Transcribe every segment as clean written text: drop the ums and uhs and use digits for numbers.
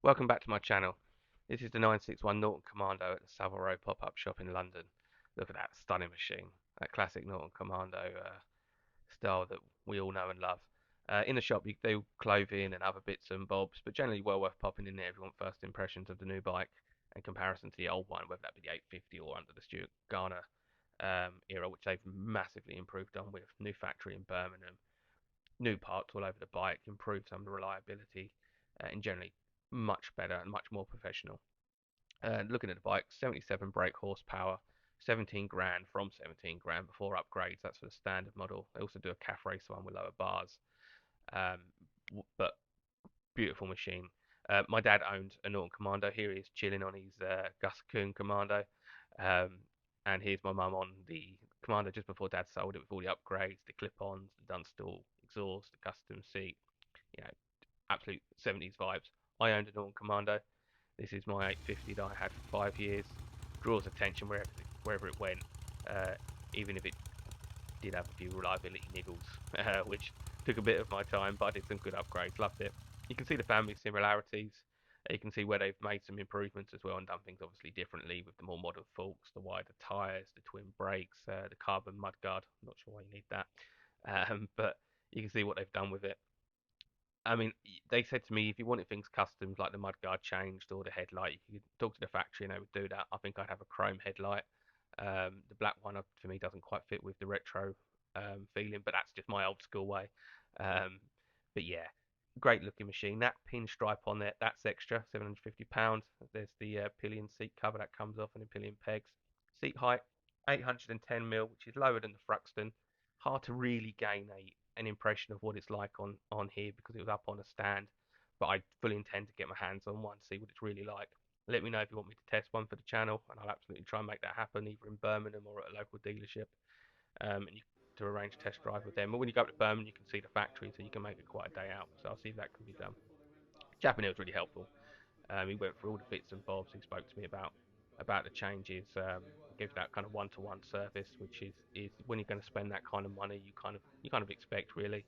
Welcome back to my channel. This is the 961 Norton Commando at the Savile Row pop-up shop in London. Look at that stunning machine, that classic Norton Commando style that we all know and love. In the shop you do clothing and other bits and bobs, but generally well worth popping in there if you want first impressions of the new bike in comparison to the old one, whether that be the 850 or under the Stuart Garner era, which they've massively improved on with new factory in Birmingham, new parts all over the bike, improved some of the reliability, and generally much better and much more professional. Looking at the bike, 77 brake horsepower, 17 grand from 17 grand before upgrades. That's for the standard model. They also do a calf racer one with lower bars, um, but beautiful machine. My dad owned a Norton Commando. Here he is chilling on his Gus Kuhn Commando, um, and here's my mum on the Commando just before Dad sold it with all the upgrades, the clip-ons, the Dunstall exhaust, the custom seat. You know, absolute 70s vibes. I owned a Norton Commando. This is my 850 that I had for 5 years. Draws attention wherever it went, uh, even if it did have a few reliability niggles, which took a bit of my time, but I did some good upgrades. Loved it. You can see the family similarities. You can see where they've made some improvements as well and done things obviously differently with the more modern forks, the wider tyres, the twin brakes, the carbon mudguard. I'm not sure why you need that, but you can see what they've done with it. I mean, they said to me if you wanted things custom, like the mudguard changed or the headlight, you could talk to the factory and they would do that. I think I'd have a chrome headlight. The black one for me doesn't quite fit with the retro feeling, but that's just my old school way. Um, but yeah, great looking machine. That pinstripe on there, that's extra, £750. There's the pillion seat cover that comes off and the pillion pegs. Seat height, 810 mil, which is lower than the Thruxton. Hard to really gain an impression of what it's like on here because it was up on a stand. But I fully intend to get my hands on one, see what it's really like. Let me know if you want me to test one for the channel, and I'll absolutely try and make that happen, either in Birmingham or at a local dealership. And you to arrange a test drive with them. But when you go up to Birmingham, you can see the factory, so you can make it quite a day out. So I'll see if that can be done. Japanese was really helpful. He went through all the bits and bobs. He spoke to me about the changes. Gave that kind of one-to-one service, which is when you're going to spend that kind of money, you kind of expect really.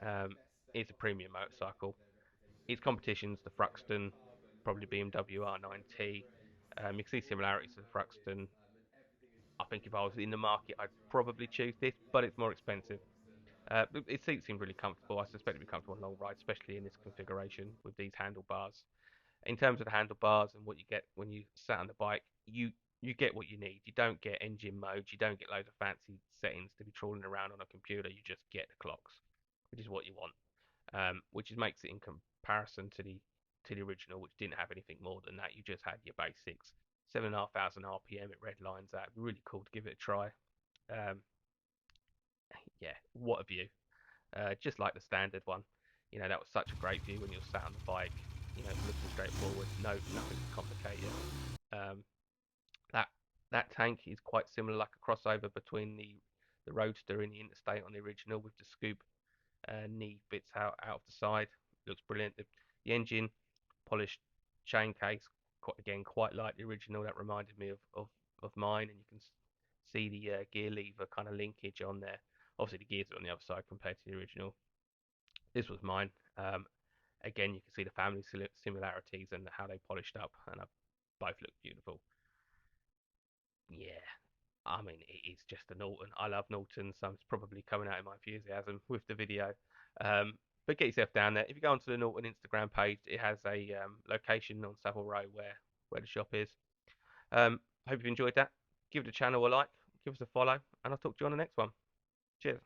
Um, it's a premium motorcycle. Its competition's the Thruxton, probably BMW R9T. You can see similarities to the Thruxton. I think if I was in the market, I'd probably choose this, but it's more expensive. Its seat seemed really comfortable. I suspect it'd be comfortable on long rides, especially in this configuration with these handlebars. In terms of the handlebars and what you get when you sat on the bike, you get what you need. You don't get engine modes, you don't get loads of fancy settings to be trawling around on a computer. You just get the clocks, which is what you want. Which makes it in comparison to the original, which didn't have anything more than that. You just had your basics. 7,500 RPM, it redlines that. Really cool to give it a try. Um, yeah, what a view! Just like the standard one. That was such a great view when you're sat on the bike. Looking straight forward, nothing complicated. Um, that that tank is quite similar, like a crossover between the Roadster and the Interstate on the original, with the scoop knee bits out of the side. Looks brilliant. The engine, polished chain case, again quite like the original. That reminded me of mine, and you can see the gear lever kind of linkage on there. Obviously, the gears are on the other side compared to the original. This was mine. Again, you can see the family similarities and how they polished up, and both look beautiful. Yeah, I mean, it is just a Norton. I love Norton, so it's probably coming out in my enthusiasm with the video. But get yourself down there. If you go onto the Norton Instagram page, it has a location on Savile Row where the shop is. Hope you've enjoyed that. Give the channel a like, give us a follow, and I'll talk to you on the next one. Cheers.